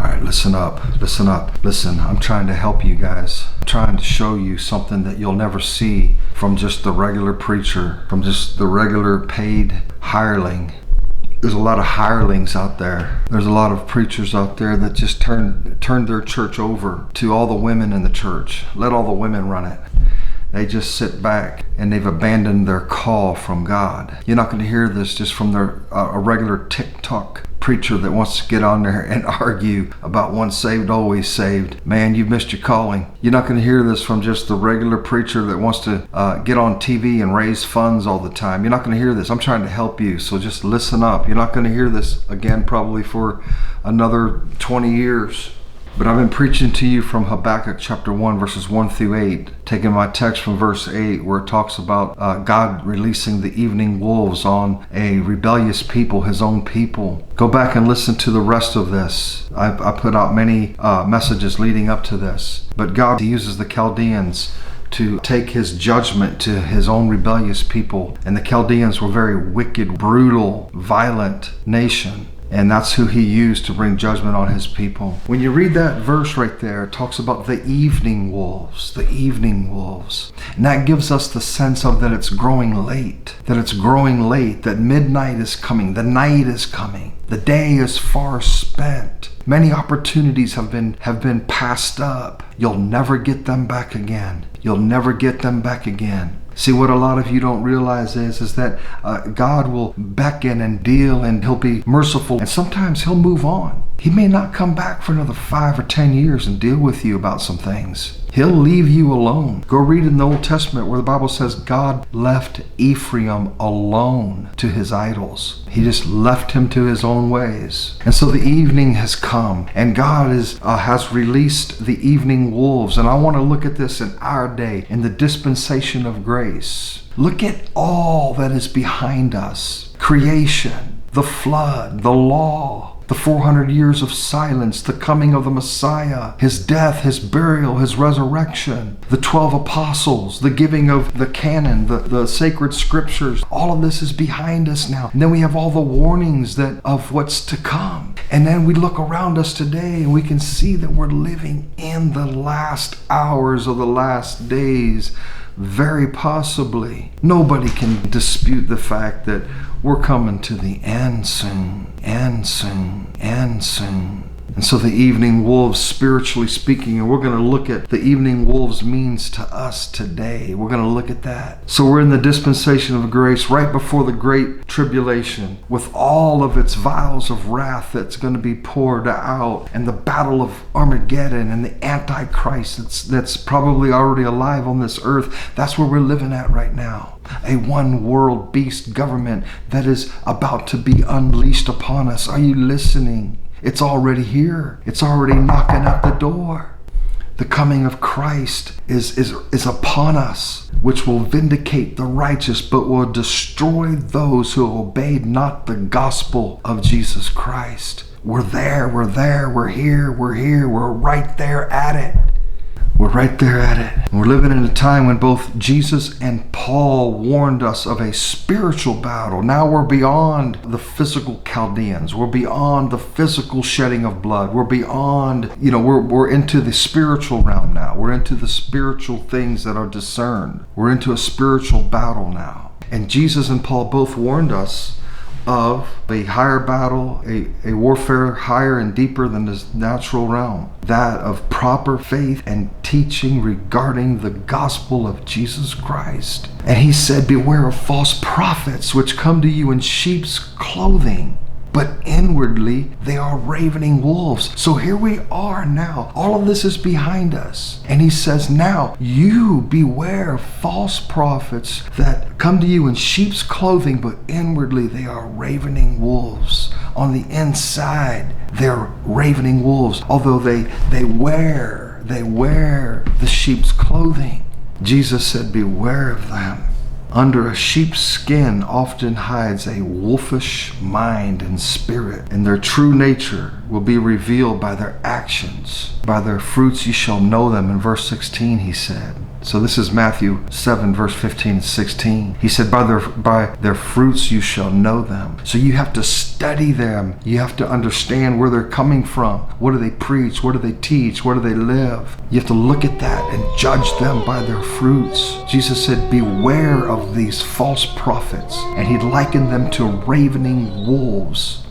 right, listen up, listen up. Listen, I'm trying to help you guys. I'm trying to show you something that you'll never see from just the regular preacher, from just the regular paid hireling. There's a lot of hirelings out there. There's a lot of preachers out there that just turn their church over to all the women in the church. Let all the women run it. They just sit back and they've abandoned their call from God. You're not going to hear this just from a regular TikTok preacher that wants to get on there and argue about once saved, always saved. Man, you've missed your calling. You're not going to hear this from just the regular preacher that wants to get on TV and raise funds all the time. You're not going to hear this. I'm trying to help you, so just listen up. You're not going to hear this again probably for another 20 years. But I've been preaching to you from Habakkuk chapter 1, verses 1 through 8, taking my text from verse 8, where it talks about God releasing the evening wolves on a rebellious people, his own people. Go back and listen to the rest of this. I put out many messages leading up to this. But God uses the Chaldeans to take his judgment to his own rebellious people. And the Chaldeans were a very wicked, brutal, violent nation. And that's who he used to bring judgment on his people. When you read that verse right there, it talks about the evening wolves, the evening wolves. And that gives us the sense of that it's growing late, that midnight is coming, the night is coming, the day is far spent. Many opportunities have been passed up. You'll never get them back again. You'll never get them back again. See, what a lot of you don't realize is that God will beckon and deal, and he'll be merciful, and sometimes he'll move on. He may not come back for another 5 or 10 years and deal with you about some things. He'll leave you alone. Go read in the Old Testament where the Bible says God left Ephraim alone to his idols. He just left him to his own ways. And so the evening has come, and God has released the evening wolves. And I want to look at this in our day, in the dispensation of grace. Look at all that is behind us. Creation, the flood, the law, the 400 years of silence, the coming of the Messiah, his death, his burial, his resurrection, the 12 apostles, the giving of the canon, the sacred scriptures. All of this is behind us now. And then we have all the warnings of what's to come. And then we look around us today and we can see that we're living in the last hours of the last days. Very possibly. Nobody can dispute the fact that we're coming to the end soon, and soon, and soon. And so the evening wolves, spiritually speaking, and we're going to look at the evening wolves means to us today. We're going to look at that. So we're in the dispensation of grace right before the great tribulation, with all of its vials of wrath that's going to be poured out, and the battle of Armageddon and the Antichrist that's probably already alive on this earth. That's where we're living at right now. A one world beast government that is about to be unleashed upon us. Are you listening? It's already here. It's already knocking at the door. The coming of Christ is upon us, which will vindicate the righteous, but will destroy those who obeyed not the gospel of Jesus Christ. We're there, we're here, we're right there at it. We're right there at it. We're living in a time when both Jesus and Paul warned us of a spiritual battle. Now we're beyond the physical Chaldeans. We're beyond the physical shedding of blood. We're beyond, we're into the spiritual realm now. We're into the spiritual things that are discerned. We're into a spiritual battle now. And Jesus and Paul both warned us of a higher battle, a warfare higher and deeper than this natural realm, that of proper faith and teaching regarding the gospel of Jesus Christ. And he said, beware of false prophets which come to you in sheep's clothing, but inwardly they are ravening wolves. So here we are now. All of this is behind us. And he says, now you beware of false prophets that come to you in sheep's clothing, but inwardly they are ravening wolves. On the inside, they're ravening wolves, although they wear the sheep's clothing. Jesus said, beware of them. Under a sheep's skin often hides a wolfish mind and spirit, and their true nature will be revealed by their actions. By their fruits you shall know them. In verse 16 he said. So this is Matthew 7, verse 15 and 16. He said, by their fruits you shall know them. So you have to study them. You have to understand where they're coming from. What do they preach? What do they teach? Where do they live? You have to look at that and judge them by their fruits. Jesus said, beware of these false prophets. And he likened them to ravening wolves.